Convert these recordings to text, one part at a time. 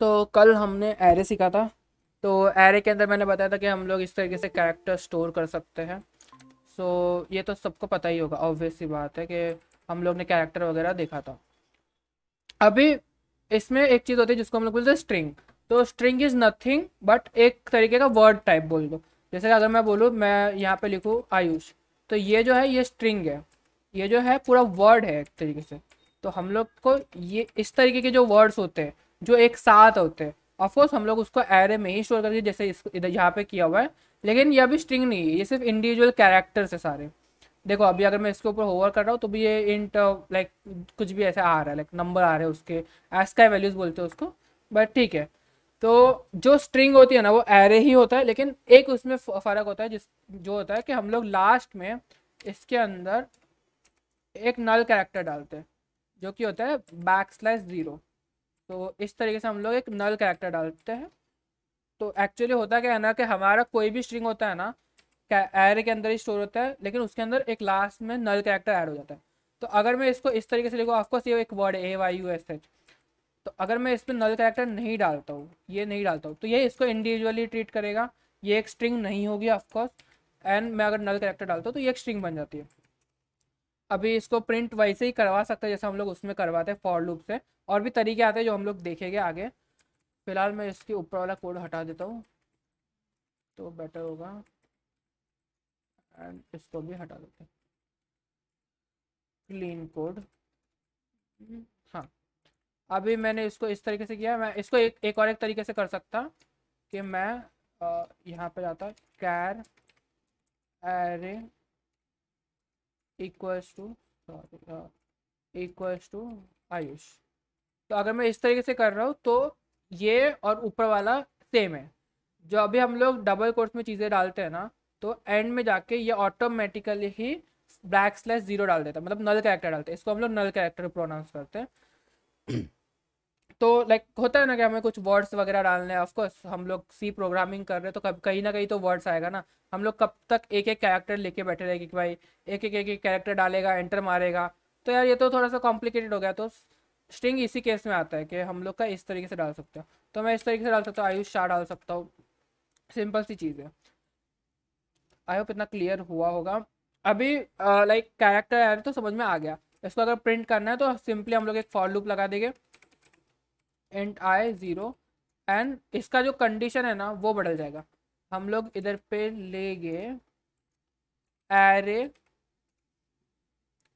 तो कल हमने एरे सीखा था। तो एरे के अंदर मैंने बताया था कि हम लोग इस तरीके से कैरेक्टर स्टोर कर सकते हैं। सो ये तो सबको पता ही होगा, ऑब्वियस सी बात है कि हम लोग ने कैरेक्टर वगैरह देखा था। अभी इसमें एक चीज़ होती है जिसको हम लोग बोलते हैं स्ट्रिंग। तो स्ट्रिंग इज़ नथिंग बट एक तरीके का वर्ड टाइप बोल दो। जैसे अगर मैं बोलूँ, मैं यहाँ पे लिखूँ आयुष, तो ये जो है ये स्ट्रिंग है। ये जो है पूरा वर्ड है एक तरीके से। तो हम लोग को ये इस तरीके के जो वर्ड्स होते हैं जो एक साथ होते हैं, ऑफकोर्स हम लोग उसको एरे में ही स्टोर करके, जैसे इस इधर यहाँ पे किया हुआ है। लेकिन ये अभी स्ट्रिंग नहीं है, ये सिर्फ इंडिविजुअल कैरेक्टर्स है सारे। देखो अभी अगर मैं इसके ऊपर होवर कर रहा हूँ तो भी ये इंट लाइक कुछ भी ऐसे आ रहा है, लाइक नंबर आ रहे हैं उसके। एस्काई वैल्यूज बोलते हैं उसको, बट ठीक है। तो जो स्ट्रिंग होती है ना वो एरे ही होता है, लेकिन एक उसमें फ़र्क होता है जिस जो होता है कि हम लोग लास्ट में इसके अंदर एक नल कैरेक्टर डालते हैं जो कि होता है \0। तो इस तरीके से हम लोग एक नल कैरेक्टर डालते हैं। तो एक्चुअली होता क्या है ना कि हमारा कोई भी स्ट्रिंग होता है ना, एरे के अंदर ही स्टोर होता है, लेकिन उसके अंदर एक लास्ट में नल कैरेक्टर ऐड हो जाता है। तो अगर मैं इसको इस तरीके से लिखूँ, ऑफकोर्स ये एक वर्ड है AYUSH। तो अगर मैं इस पर नल कैरेक्टर नहीं डालता हूँ, ये नहीं डालता हूँ, तो ये इसको इंडिविजुअली ट्रीट करेगा। ये एक स्ट्रिंग नहीं होगी ऑफकोर्स। एंड मैं अगर नल कैरेक्टर डालता हूँ तो ये एक स्ट्रिंग बन जाती है। अभी इसको प्रिंट वैसे ही करवा सकते हैं जैसे हम लोग उसमें करवाते हैं फॉर लूप से। और भी तरीके आते हैं जो हम लोग देखेंगे आगे। फिलहाल मैं इसके ऊपर वाला कोड हटा देता हूँ तो बेटर होगा। एंड इसको भी हटा देते हैं, क्लीन कोड। हाँ, अभी मैंने इसको इस तरीके से किया। मैं इसको एक और एक तरीके से कर सकता कि मैं यहाँ पे जाता char array equals to equals to Ayush. तो अगर मैं इस तरीके से कर रहा हूँ तो ये और ऊपर वाला सेम है। जो अभी हम लोग डबल कोट्स में चीज़ें डालते हैं ना, तो एंड में जाके ये ऑटोमेटिकली ही \0 डाल देता है, मतलब नल कैरेक्टर डालते हैं। इसको हम लोग नल कैरेक्टर प्रोनाउंस करते हैं। तो लाइक होता है ना कि हमें कुछ वर्ड्स वगैरह डालने हैं। ऑफकोर्स हम लोग सी प्रोग्रामिंग कर रहे हैं तो कब कहीं ना कहीं तो वर्ड्स आएगा ना। हम लोग कब तक एक एक कैरेक्टर लेके बैठे रहेंगे कि भाई एक एक कैरेक्टर डालेगा, एंटर मारेगा। तो यार ये तो थोड़ा सा कॉम्प्लिकेटेड हो गया। तो स्ट्रिंग इसी केस में आता है कि हम लोग का इस तरीके से डाल सकते हो। तो मैं इस तरीके से डाल सकता हूँ, आयुष शाह डाल सकता हूँ। सिंपल सी चीज़ है। आई होप इतना क्लियर हुआ होगा। अभी लाइक कैरेक्टर है तो समझ में आ गया। इसको अगर प्रिंट करना है तो सिंपली हम लोग एक फॉर लूप लगा देंगे, इंट आई 0। एंड इसका जो कंडीशन है ना वो बदल जाएगा। हम लोग इधर पे लेंगे array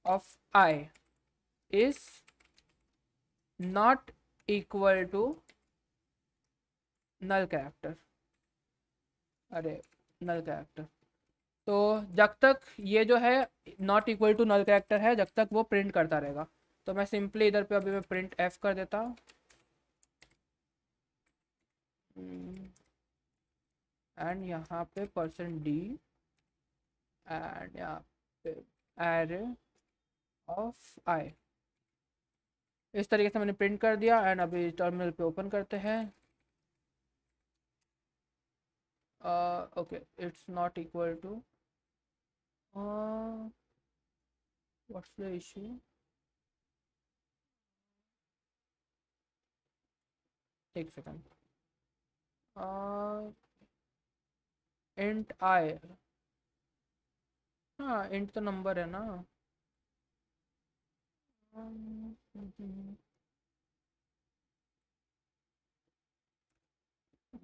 of I is not equal to null character. अरे, नल कैरेक्टर। तो जब तक ये जो है not equal to null character है, जब तक वो प्रिंट करता रहेगा। तो मैं सिंपली इधर पे अभी मैं प्रिंट एफ कर देता हूँ। एंड यहाँ पे %d। एंड यहाँ पे एरे ऑफ आई। इस तरीके से मैंने प्रिंट कर दिया। एंड अभी टर्मिनल पे ओपन करते हैं। Okay, it's not equal to what's the issue. एक सेकेंड। इंट आई, हाँ इंट तो नंबर है ना।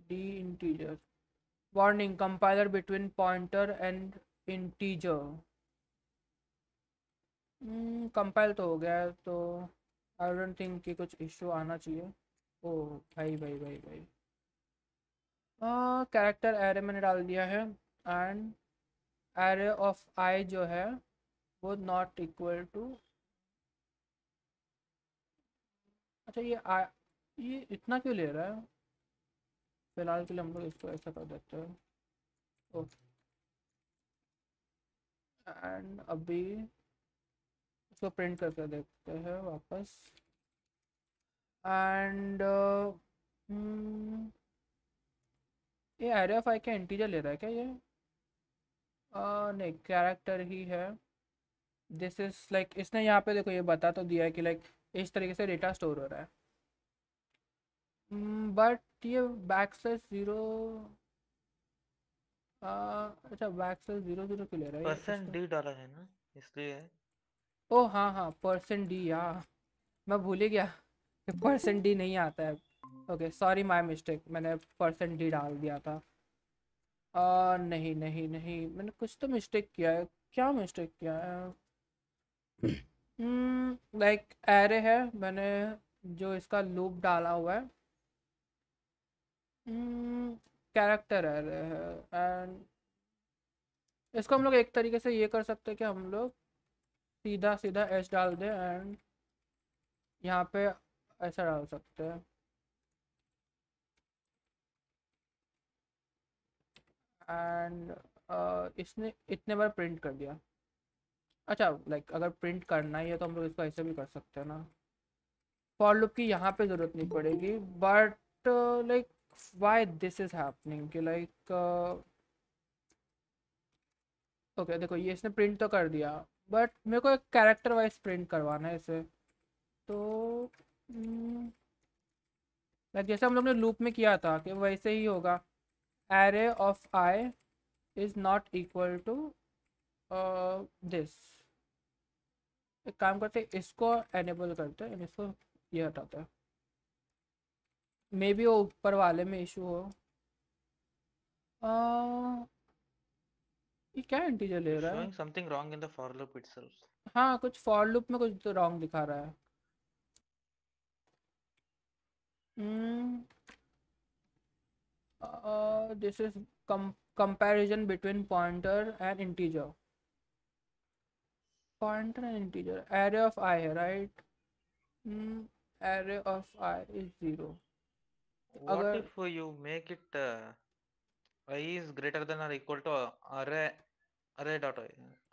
D integer. Warning, compiler between pointer and integer. Compile तो हो गया है तो आई डोंट थिंक कि कुछ इश्यू आना चाहिए। ओ भाई भाई भाई भाई, कैरेक्टर एरे मैंने डाल दिया है। एंड एरे ऑफ आई जो है वो नॉट इक्वल टू। अच्छा ये इतना क्यों ले रहा है। फिलहाल के लिए हम लोग इसको ऐसा कर देते हैं। ओके, एंड अभी इसको प्रिंट करके देखते हैं वापस। एंड ये एरे ऑफ आई क्या इंटीजर ले रहा है क्या ये। नहीं, कैरेक्टर ही है। दिस इज लाइक इसने यहाँ पे देखो ये बता तो दिया है कि लाइक इस तरीके से डेटा स्टोर हो रहा है। बट ये बैक स्लैश ज़ीरो, अच्छा बैक स्लैश ज़ीरो ज़ीरो क्यों ले रहा है ये परसेंट इसका? डी डाला है ना, इसलिए है। ओ हाँ हाँ, परसेंट डी, या मैं भूल ही गया कि परसेंट डी नहीं आता है। ओके सॉरी, माय मिस्टेक, मैंने परसेंट डी डाल दिया था। नहीं नहीं नहीं, मैंने कुछ तो मिस्टेक किया है। क्या मिस्टेक किया है? लाइक एरे है, मैंने जो इसका लूप डाला हुआ है, कैरेक्टर एरे है। एंड इसको हम लोग एक तरीके से ये कर सकते हैं कि हम लोग सीधा सीधा एच डाल दें एंड यहाँ पे ऐसा डाल सकते हैं। एंड इसने इतने बार प्रिंट कर दिया। अच्छा लाइक अगर प्रिंट करना ही है तो हम लोग इसको ऐसे भी कर सकते हैं ना। फॉर लूप की यहाँ पे ज़रूरत नहीं पड़ेगी, but like why this is happening कि लाइक ओके देखो ये इसने प्रिंट तो कर दिया, बट मेरे को एक कैरेक्टर वाइज प्रिंट करवाना है इसे। तो लाइक जैसे हम लोग ने लूप में किया था कि वैसे ही होगा। Array of I is not equal to this. एक काम करते हैं, इसको एनेबल करते हैं, इसको ये हटाते हैं। मे बी वो ऊपर वाले में इशू हो। uh, ये क्या इंटीजर ले रहा है? Showing something wrong in the for loop itself. हाँ कुछ फॉर लूप में कुछ तो रॉन्ग दिखा रहा है। This is comparison between pointer and integer. Pointer and integer, array of i है right. Array of I is zero. What अगर if you make it I is greater than or equal to array dot I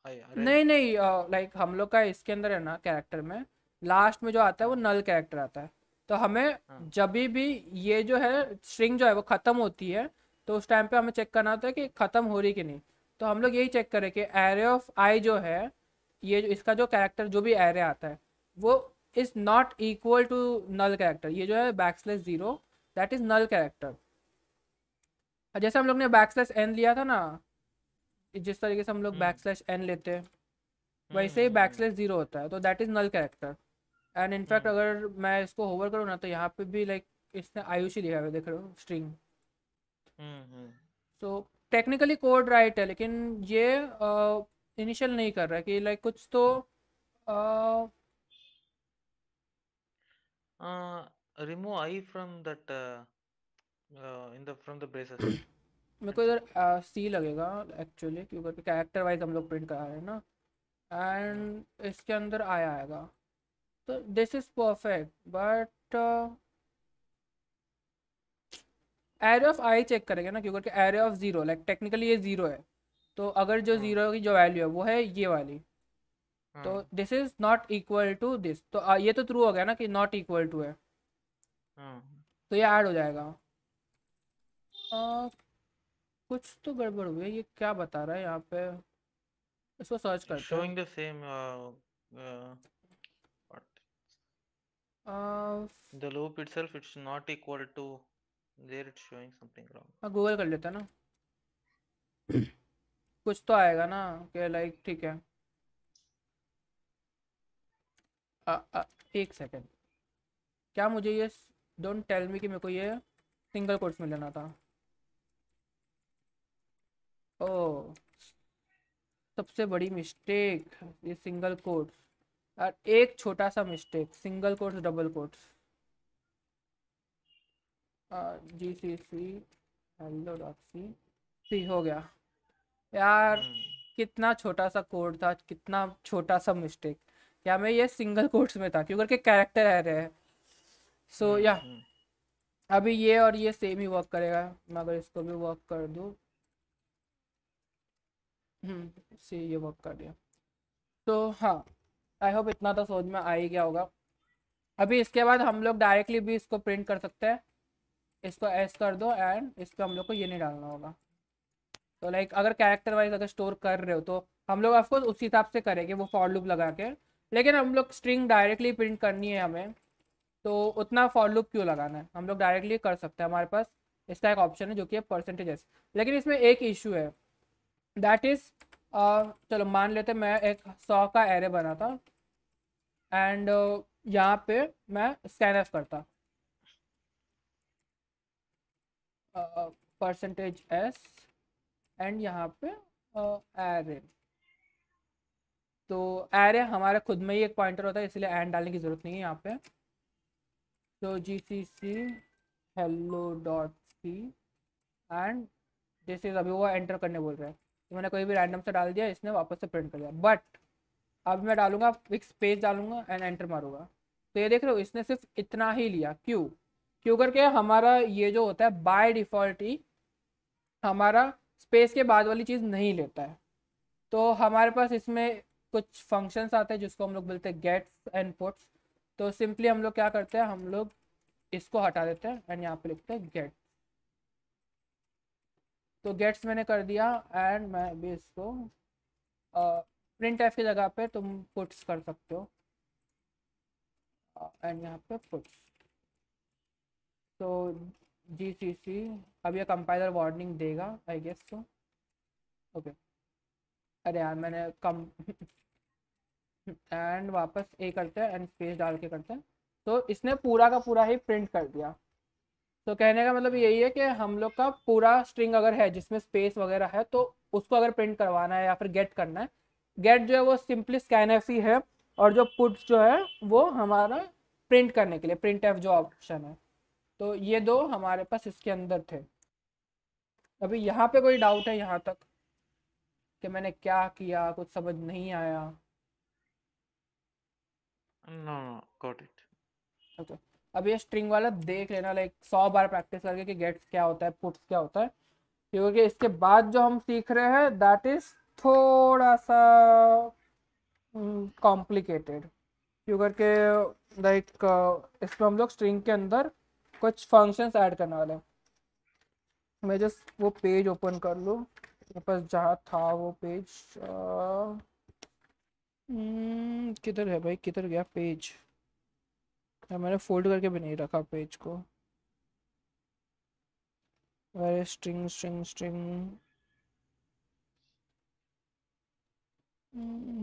array? नहीं नहीं, like हम लोग का इसके अंदर है ना कैरेक्टर में लास्ट में जो आता है वो हाँ नल कैरेक्टर आता है। तो हमें हाँ जब भी ये जो है स्ट्रिंग जो है वो ख़त्म होती है, तो उस टाइम पे हमें चेक करना होता है कि ख़त्म हो रही कि नहीं। तो हम लोग यही चेक करें कि एरे ऑफ आई जो है, ये इसका जो कैरेक्टर जो भी एरे आता है वो is not equal to null character. ये जो है backslash zero, that is null character. जैसे हम लोग ने बैक स्लैश एन लिया था ना, जिस तरीके से हम लोग हम्म बैक स्लैश एन लेते हैं हम्म वैसे ही बैक हम्म स्लैश जीरो होता है, तो that is null character. And in fact hmm अगर मैं इसको होवर करूँ ना तो यहाँ पे भी लाइक इसने आयुषी लिखा हुआ है, देख रहे हो स्ट्रिंग। हम्म। सो टेक्निकली कोड राइट है, लेकिन ये इनिशियल नहीं कर रहा है कि लाइक कुछ तो Remove I from that in the from the braces मेरे को answer. इधर सी लगेगा एक्चुअली, क्योंकि कैरेक्टर वाइज हम लोग प्रिंट करा रहे हैं ना। Hmm. एंड इसके अंदर आया आएगा, तो this is perfect. But array of I check करेंगे ना, क्योंकि array of zero like technically ये जीरो है। तो अगर जो हाँ जीरो की जो वैल्यू है वो है ये वाली, तो हाँ this is not equal to this. तो ये तो ट्रू हो गया ना कि नॉट इक्वल टू है, हाँ। तो ये ऐड हो जाएगा। आ, कुछ तो गड़बड़ हुई है, ये क्या बता रहा है यहाँ पे? इसको सर्च करते हैं। Showing the same what uh, the loop itself, it's not equal to, there it's showing something wrong. Google कर लेते हैं ना, कुछ तो आएगा ना कि लाइक ठीक है। एक सेकेंड, क्या मुझे ये, डोंट टेल मी कि मेरे को ये सिंगल कोट्स में लेना था। ओ, सबसे बड़ी मिस्टेक ये सिंगल कोट्स। और एक छोटा सा mistake, single quotes double quotes. G C C hello dot C, C हो गया यार। Hmm. कितना छोटा सा कोड था, कितना छोटा सा मिस्टेक। क्या मैं ये सिंगल कोट्स में था क्योंकि कैरेक्टर आ रहे हैं। सो Hmm. या Hmm. अभी ये और ये सेम ही वर्क करेगा। मैं अगर इसको भी वर्क कर दूँ, से ये वर्क कर दिया। तो हाँ, आई होप इतना तो समझ में आ ही गया होगा। अभी इसके बाद हम लोग डायरेक्टली भी इसको प्रिंट कर सकते हैं। इसको एस कर दो एंड इस पर हम लोग को ये नहीं डालना होगा। तो लाइक अगर कैरेक्टर वाइज अगर स्टोर कर रहे हो तो हम लोग ऑफकोर्स उस हिसाब से करेंगे वो फॉर लूप लगा के। लेकिन हम लोग स्ट्रिंग डायरेक्टली प्रिंट करनी है हमें, तो उतना फॉर लूप क्यों लगाना है, हम लोग डायरेक्टली कर सकते हैं। हमारे पास इसका एक ऑप्शन है जो कि है परसेंटेज। लेकिन इसमें एक इशू है, दैट इज, चलो मान लेते मैं एक 100 का एरे बनाता एंड यहाँ पे मैं स्कैनफ करता परसेंटेज एस एंड यहाँ पे एरे। तो एरे हमारा खुद में ही एक पॉइंटर होता है, इसलिए एंड डालने की जरूरत नहीं है यहाँ पे। तो G C C hello dot C and this is, अभी वो एंटर करने बोल रहा है तो मैंने कोई भी रैंडम से डाल दिया, इसने वापस से प्रिंट कर दिया। बट अब मैं डालूंगा एक स्पेस डालूंगा एंड एंटर मारूंगा, तो ये देख रहे हो इसने सिर्फ इतना ही लिया। क्यों? क्यों करके हमारा ये जो होता है बाय डिफॉल्ट ही हमारा स्पेस के बाद वाली चीज़ नहीं लेता है। तो हमारे पास इसमें कुछ फंक्शंस आते हैं जिसको हम लोग बोलते हैं गेट्स एंड पुट्स। तो सिंपली हम लोग क्या करते हैं, हम लोग इसको हटा देते हैं एंड यहाँ पे लिखते हैं गेट। तो गेट्स मैंने कर दिया एंड मैं भी इसको प्रिंट एफ की जगह पे तुम पुट्स कर सकते हो एंड यहाँ पे पुट्स। तो जी सी सी, अब ये कंपाइलर वार्निंग देगा आई गेस। तो ओके, अरे यार मैंने कम एंड वापस ए करते हैं एंड स्पेस डाल के करते हैं। तो इसने पूरा का पूरा ही प्रिंट कर दिया। तो कहने का मतलब यही है कि हम लोग का पूरा स्ट्रिंग अगर है जिसमें स्पेस वगैरह है तो उसको अगर प्रिंट करवाना है या फिर गेट करना है, गेट जो है वो सिंपली स्कैन एफ ही है, और जो पुट्स जो है वो हमारा प्रिंट करने के लिए प्रिंट एफ जो ऑप्शन है। तो ये दो हमारे पास इसके अंदर थे। अभी यहाँ पे कोई डाउट है यहाँ तक कि मैंने क्या किया, कुछ समझ नहीं आया? No, no, got it. Okay, अब ये स्ट्रिंग वाला देख लेना, लाइक 100 बार प्रैक्टिस करके कि गेट्स क्या होता है पुट्स क्या होता है, क्योंकि इसके बाद जो हम सीख रहे हैं दैट इज थोड़ा सा कॉम्प्लिकेटेड। क्योंकि लाइक इसमें हम लोग स्ट्रिंग के अंदर कुछ फंक्शंस ऐड करने वाले हैं। मैं जस्ट वो पेज ओपन कर लूँ मेरे पास जहाँ था वो पेज। किधर है भाई, किधर गया पेज? मैंने फोल्ड करके भी नहीं रखा पेज को। अरे स्ट्रिंग स्ट्रिंग स्ट्रिंग,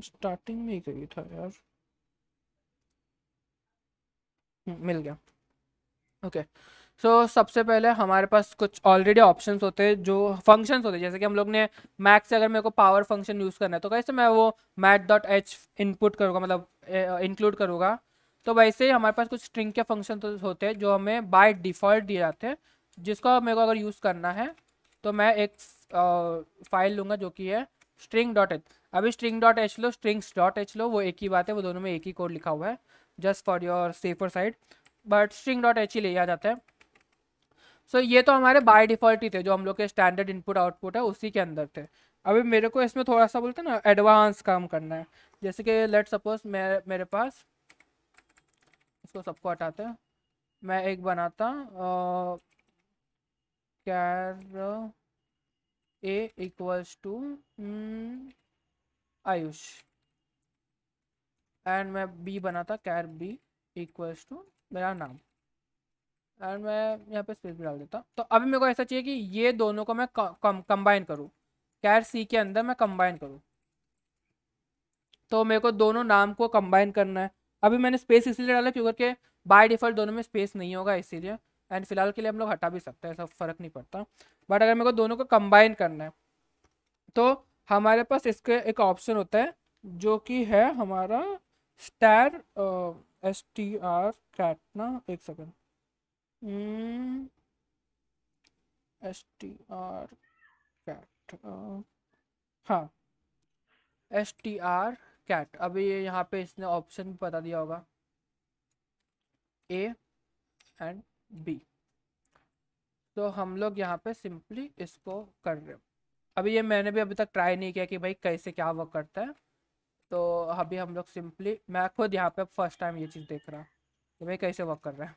स्टार्टिंग में ही कही था यार। मिल गया। ओके, सो सबसे पहले हमारे पास कुछ ऑलरेडी ऑप्शंस होते हैं जो फंक्शंस होते हैं, जैसे कि हम लोग ने मैथ से अगर मेरे को पावर फंक्शन यूज़ करना है तो कैसे मैं वो मैथ डॉट एच इनपुट करूँगा, मतलब इंक्लूड करूँगा। तो वैसे ही हमारे पास कुछ स्ट्रिंग के फंक्शन तो होते हैं जो हमें बाय डिफ़ॉल्ट दिए जाते हैं, जिसको मेरे को अगर यूज़ करना है तो मैं एक फाइल लूँगा जो कि है स्ट्रिंग डॉट एच। अभी स्ट्रिंग डॉट एच लो, स्ट्रिंग्स डॉट एच लो, वो एक ही बात है, वो दोनों में एक ही कोड लिखा हुआ है, just for your safer side, but string dot H ही ले जाता है। सो ये तो हमारे बाय डिफ़ॉल्ट ही थे, जो हम लोग के स्टैंडर्ड इनपुट आउटपुट है उसी के अंदर थे। अभी मेरे को इसमें थोड़ा सा बोलते हैं ना एडवांस काम करना है, जैसे कि लेट सपोज मेरे पास, इसको सबको हटाते हैं, मैं एक बनाता कैर ए इक्वल्स टू आयुष, एंड मैं बी बनाता कैर बी इक्वल्स टू मेरा नाम, एंड मैं यहाँ पे स्पेस भी डाल देता। तो अभी मेरे को ऐसा चाहिए कि ये दोनों को मैं कंबाइन करूँ, कैर सी के अंदर मैं कंबाइन करूँ। तो मेरे को दोनों नाम को कंबाइन करना है। अभी मैंने स्पेस इसलिए डाला क्योंकि बाय डिफ़ॉल्ट दोनों में स्पेस नहीं होगा इसीलिए, एंड फिलहाल के लिए हम लोग हटा भी सकते हैं, ऐसा फ़र्क नहीं पड़ता। बट अगर मेरे को दोनों को कंबाइन करना है तो हमारे पास इसके एक ऑप्शन होता है जो कि है हमारा star S T R cat ना, एक second, S T R cat, हाँ एस टी आर कैट। अभी ये यहाँ पे इसने ऑप्शन भी बता दिया होगा ए एंड बी। तो हम लोग यहाँ पे सिंपली इसको कर रहे हो। अभी ये मैंने भी अभी तक ट्राई नहीं किया कि भाई कैसे क्या वर्क करता है, तो अभी हम लोग सिंपली, मैं खुद यहाँ पे फर्स्ट टाइम ये चीज़ देख रहा कि भाई कैसे वर्क कर रहा है।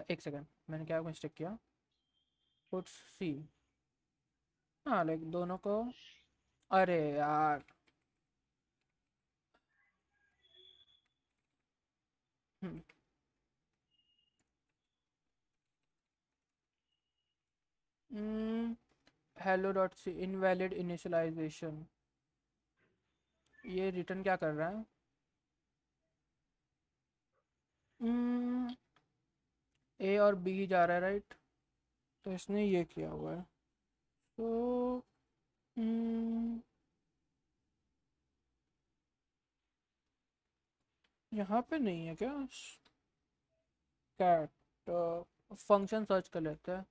एक सेकेंड, मैंने क्या मिस्टेक किया, पुट सी, हाँ लाइक दोनों को, अरे यार hello dot C invalid initialisation, ये रिटर्न क्या कर रहा है? ए और बी जा रहा है, राइट? तो इसने ये किया हुआ है। तो यहाँ पे नहीं है क्या? कैट फंक्शन सर्च कर लेते हैं।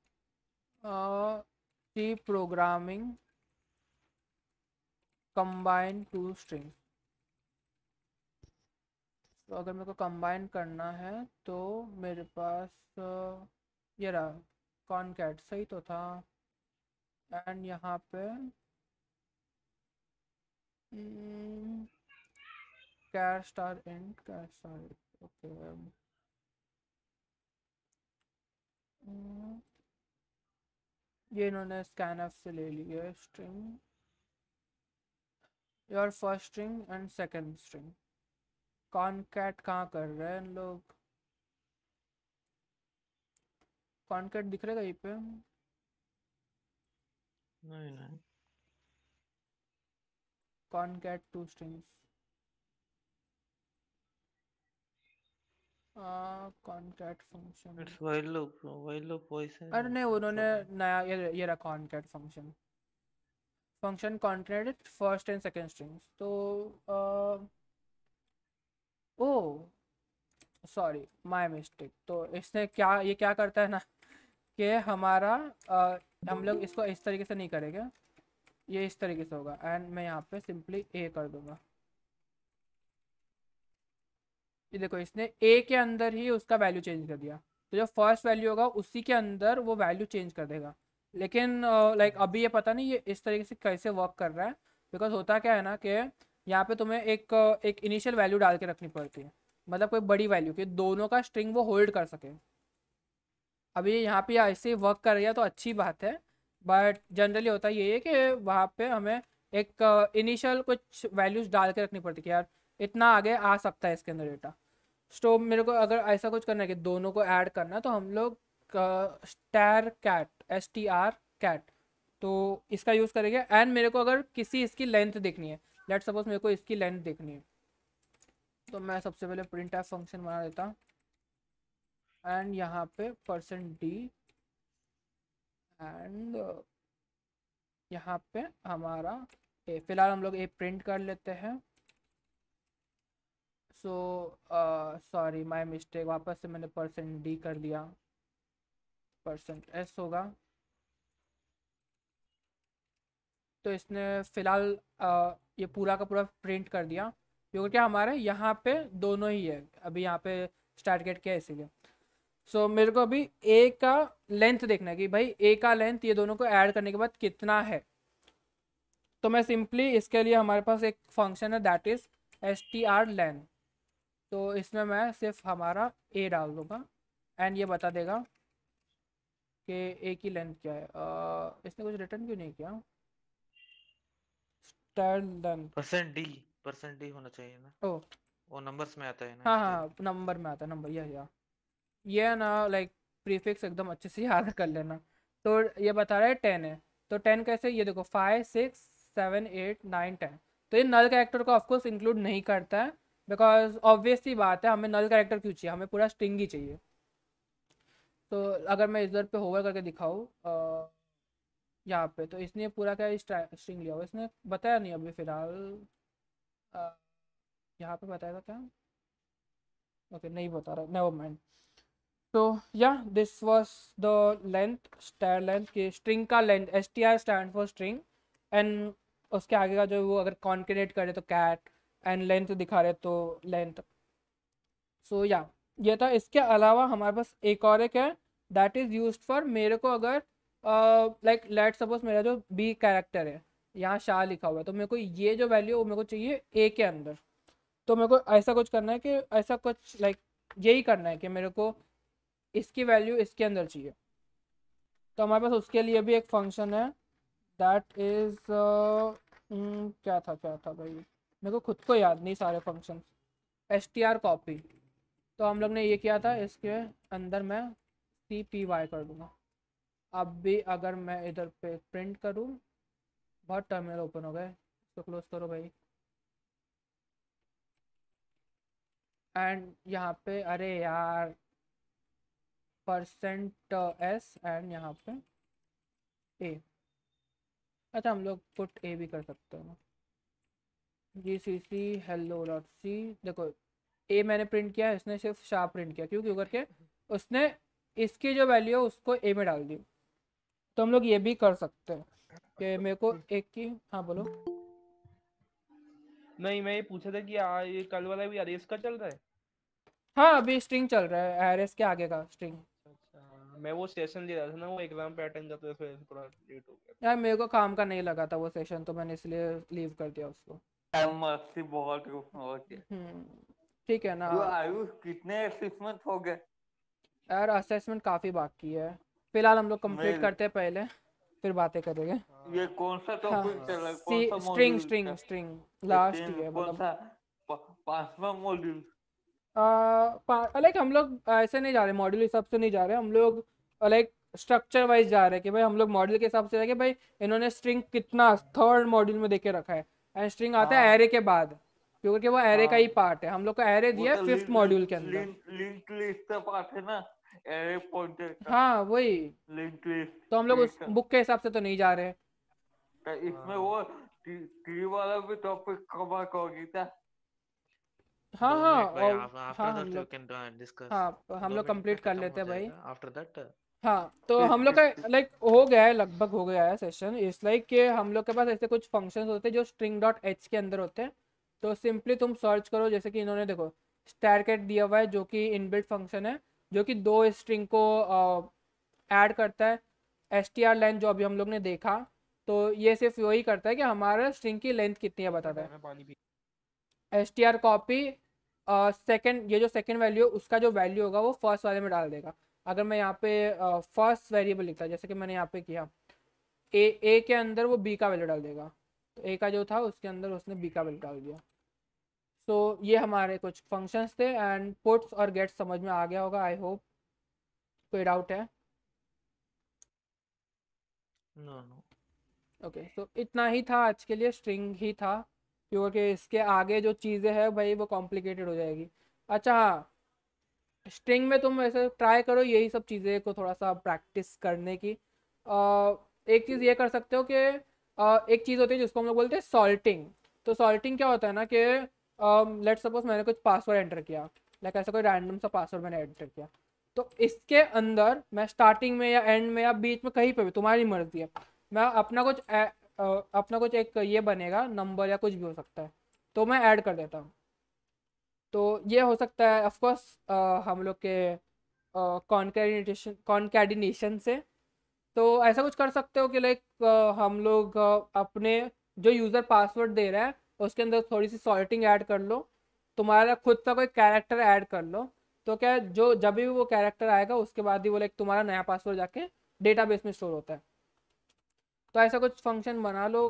C programming combine two string. तो अगर मेरे को कंबाइन करना है तो मेरे पास ये रहा, कॉनकैट सही तो था। एंड यहाँ पे कैर स्टार इंट, कैर स्टार, ओके। ये इन्होंने स्कैनफ से ले ली है string, your first string and second string. Concat कहाँ कर रहे हैं इन लोग? कॉनकैट दिख रहा है कहीं पे? नहीं नहीं, concat two strings, concat function. It's while loop वैसे अरे नहीं, उन्होंने मतलब। नया ये रहा concat function. Function concatenated first and second strings. तो ओ सॉरी, माय मिस्टेक। तो इसने क्या, ये क्या करता है ना कि हमारा हम लोग इसको इस तरीके से नहीं करेंगे, ये इस तरीके से होगा। एंड मैं यहाँ पे सिंपली ए कर दूंगा। ये देखो, इसने ए के अंदर ही उसका वैल्यू चेंज कर दिया। तो जो फर्स्ट वैल्यू होगा उसी के अंदर वो वैल्यू चेंज कर देगा। लेकिन लाइक अभी ये पता नहीं ये इस तरीके से कैसे वर्क कर रहा है। बिकॉज होता क्या है ना कि यहाँ पे तुम्हें एक इनिशियल वैल्यू डाल के रखनी पड़ती है, मतलब कोई बड़ी वैल्यू कि दोनों का स्ट्रिंग वो होल्ड कर सके। अभी यहाँ पे ऐसे ही वर्क कर रही है तो अच्छी बात है। बट जनरली होता ये है कि वहाँ पे हमें एक इनिशियल कुछ वैल्यूज डाल के रखनी पड़ती है कि यार इतना आगे आ सकता है इसके अंदर डेटा। तो मेरे को अगर ऐसा कुछ करना है कि दोनों को ऐड करना है तो हम लोग स्टार कैट, STR कैट, तो इसका यूज़ करेंगे। एंड मेरे को अगर किसी इसकी लेंथ देखनी है, लेट सपोज मेरे को इसकी लेंथ देखनी है, तो मैं सबसे पहले प्रिंट एफ फंक्शन बना देता। एंड यहाँ पे %d एंड यहाँ पे हमारा ए, फिलहाल हम लोग ए प्रिंट कर लेते हैं। सो सॉरी, माय मिस्टेक, वापस से मैंने %d कर दिया, %s होगा। तो इसने फिलहाल ये पूरा का पूरा प्रिंट कर दिया, क्योंकि क्या हमारे यहाँ पे दोनों ही है। अभी यहाँ पे स्टार्ट गेट क्या है इसीलिए। सो मेरे को अभी ए का लेंथ देखना है कि भाई ए का लेंथ ये दोनों को ऐड करने के बाद कितना है। तो मैं सिंपली इसके लिए हमारे पास एक फंक्शन है दैट इज strlen। तो इसमें मैं सिर्फ हमारा ए डाल दूंगा एंड ये बता देगा कि ए की लेंथ क्या है। इसने कुछ रिटर्न क्यों नहीं किया? स्टार लेंथ, परसेंट डी होना चाहिए ना, ओ वो नंबर्स में आता है ना हाँ इसलिए। हाँ, नंबर में आता है, नंबर ये ना लाइक प्रीफिक्स एकदम अच्छे से याद कर लेना। तो ये बता रहा है 10 है। तो 10 कैसे, ये देखो 5 6 7 8 9 10। तो ये नल कैरेक्टर को ऑफकोर्स इंक्लूड नहीं करता है, बिकॉज ऑब्वियस सी बात है, हमें नल कैरेक्टर क्यों चाहिए, हमें पूरा स्ट्रिंग ही चाहिए। तो अगर मैं इधर पे होवर करके दिखाऊँ यहाँ पे, तो इसने पूरा क्या स्ट्रिंग लिया हुआ, इसने बताया नहीं अभी फिलहाल। अ, यहाँ पे बताएगा क्या? ओके, नहीं बता रहा, नेवर माइंड। तो या this was the length, star length की स्ट्रिंग का length. STR stand for string and उसके आगे का जो वो अगर कॉन्केनेट करे तो कैट, एंड लेंथ दिखा रहे तो लेंथ। सो या ये था। इसके अलावा हमारे पास एक और एक है दैट इज़ यूज्ड फॉर, मेरे को अगर लाइक लेट सपोज मेरा जो बी कैरेक्टर है यहाँ शाह लिखा हुआ है, तो मेरे को ये जो वैल्यू है वो मेरे को चाहिए ए के अंदर। तो मेरे को ऐसा कुछ करना है कि ऐसा कुछ लाइक यही करना है कि मेरे को इसकी वैल्यू इसके अंदर चाहिए। तो हमारे पास उसके लिए भी एक फंक्शन है दैट इज क्या था भाई, मेरे को खुद को याद नहीं सारे फंक्शन। STR copy. तो हम लोग ने ये किया था, इसके अंदर मैं CPY कर दूंगा। अब भी अगर मैं इधर पे प्रिंट करूँ, बहुत टर्मिनल ओपन हो गए, इसको क्लोज करो भाई। एंड यहाँ पे अरे यार %s एंड यहाँ पे ए। अच्छा हम लोग पुट ए भी कर सकते हैं ना, GCC hello.c। देखो ए मैंने प्रिंट किया है, इसने सिर्फ शार्प प्रिंट किया, क्यों करके उसने इसकी जो वैल्यू है उसको ए में डाल दी। तो हम लोग ये भी कर सकते हैं कि मेरे को एक की, हाँ बोलो। नहीं मैं ये पूछा था कि ये कल वाला भी अरेस का चल रहा है। हाँ अभी स्ट्रिंग चल रहा है, एरएस के आगे का स्ट्रिंग। अच्छा मैं वो सेशन ले रहा था ना, वो एग्जाम पे अटेंड करते हुए फिर थोड़ा लेट हो गया। यार मेरे को काम का नहीं लगा था वो सेशन, तो मैंने इसलिए लीव कर दिया उसको। मस्ती बहुत ओके। ठीक है ना। आयुष कितने असेसमेंट हो गए? यार असेसमेंट काफ़ी बाकी है, फिलहाल हम लोग कंप्लीट करते हैं पहले, फिर बातें करेंगे। ये कौन सा हाँ टॉपिक चल रहा है? कौन सा string module? String string last ही है, कौन मतलब सा? पांचवा मॉड्यूल? लाइक हम लोग ऐसे नहीं जा रहे, मॉड्यूल हिसाब से नहीं जा रहे हम लोग, लाइक स्ट्रक्चर वाइज जा रहे हैं कि भाई हम लोग मॉड्यूल के हिसाब से जाके भाई इन्होंने स्ट्रिंग कितना थर्ड मॉड्यूल में देके रखा है, एंड स्ट्रिंग आता है एरे के बाद, क्योंकि वो एरे का ही पार्ट है। हम लोग को एरे दिया है 5th मॉड्यूल के अंदर। लिंक लिस्ट का पार्ट है ना, एरे पॉइंटर का। हाँ वही, लिंक लिस्ट। तो हम लोग उस बुक के हिसाब से तो नहीं जा रहे। इसमें वो ट्री वाला भी टॉपिक कवर करोगी क्या? हाँ 2 हाँ मिनट भाई, और after हाँ that हम you लोग, can discuss। हाँ हम 2 लोग मिनट कंप्लीट में कर खत्म लेते हो हैं भाई। जाएगा आफ्टर दैट। हाँ तो हम लोग का लाइक हो गया है, लगभग हो गया है सेशन। इस लाइक कि हम लोग के पास ऐसे कुछ फंक्शंस होते हैं जो string.h के अंदर होते हैं। तो सिंपली तुम सर्च करो, जैसे कि इन्होंने देखो स्टैरकेट दिया हुआ है जो कि इनबिल्ट फंक्शन है, जो कि 2 स्ट्रिंग को ऐड करता है। str लेंथ जो अभी हम लोग ने देखा, तो ये सिर्फ वही करता है कि हमारा स्ट्रिंग की लेंथ कितनी है बताता है। मैं पानी पी। str कॉपी सेकंड, ये जो सेकंड वैल्यू उसका जो वैल्यू होगा वो फर्स्ट वाले में डाल देगा। अगर मैं यहाँ पे फर्स्ट वेरिएबल लिखता, जैसे कि मैंने यहाँ पे किया, ए के अंदर वो बी का वैल्यू डाल देगा, तो ए का जो था उसके अंदर उसने बी का वैल्यू डाल दिया। सो ये हमारे कुछ फंक्शंस थे, एंड पुट्स और गेट्स समझ में आ गया होगा आई होप। कोई डाउट है? No no. ओके तो इतना ही था आज के लिए, स्ट्रिंग ही था, क्योंकि इसके आगे जो चीज़ें हैं भाई वो कॉम्प्लिकेटेड हो जाएगी। अच्छा हाँ, स्ट्रिंग में तुम ऐसे ट्राई करो यही सब चीज़ें को थोड़ा सा प्रैक्टिस करने की। एक चीज़ ये कर सकते हो कि एक चीज़ होती है जिसको हम लोग बोलते हैं सॉल्टिंग। तो सॉल्टिंग क्या होता है ना कि लेट सपोज मैंने कुछ पासवर्ड एंटर किया, लाइक ऐसा कोई रैंडम सा पासवर्ड मैंने एंटर किया, तो इसके अंदर मैं स्टार्टिंग में या एंड में या बीच में कहीं पे भी, तुम्हारी मर्जी है, मैं अपना कुछ एक ये बनेगा नंबर या कुछ भी हो सकता है, तो मैं ऐड कर देता हूँ। तो ये हो सकता है ऑफ कोर्स हम लोग के कॉन्कैटिनेशन से। तो ऐसा कुछ कर सकते हो कि लाइक हम लोग अपने जो यूज़र पासवर्ड दे रहा है उसके अंदर थोड़ी सी सॉर्टिंग ऐड कर लो, तुम्हारा खुद का कोई कैरेक्टर ऐड कर लो, तो क्या है, जो जब भी वो कैरेक्टर आएगा उसके बाद ही वो लाइक तुम्हारा नया पासवर्ड जाके डेटाबेस में स्टोर होता है। तो ऐसा कुछ फंक्शन बना लो,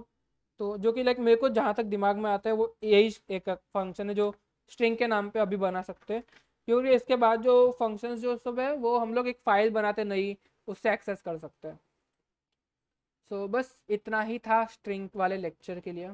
तो जो कि लाइक मेरे को जहाँ तक दिमाग में आता है वो यही एक फंक्शन है जो स्ट्रिंग के नाम पे अभी बना सकते हैं, क्योंकि इसके बाद जो फंक्शंस जो सब है वो हम लोग एक फाइल बनाते नहीं, उससे एक्सेस कर सकते हैं। सो बस इतना ही था स्ट्रिंग वाले लेक्चर के लिए।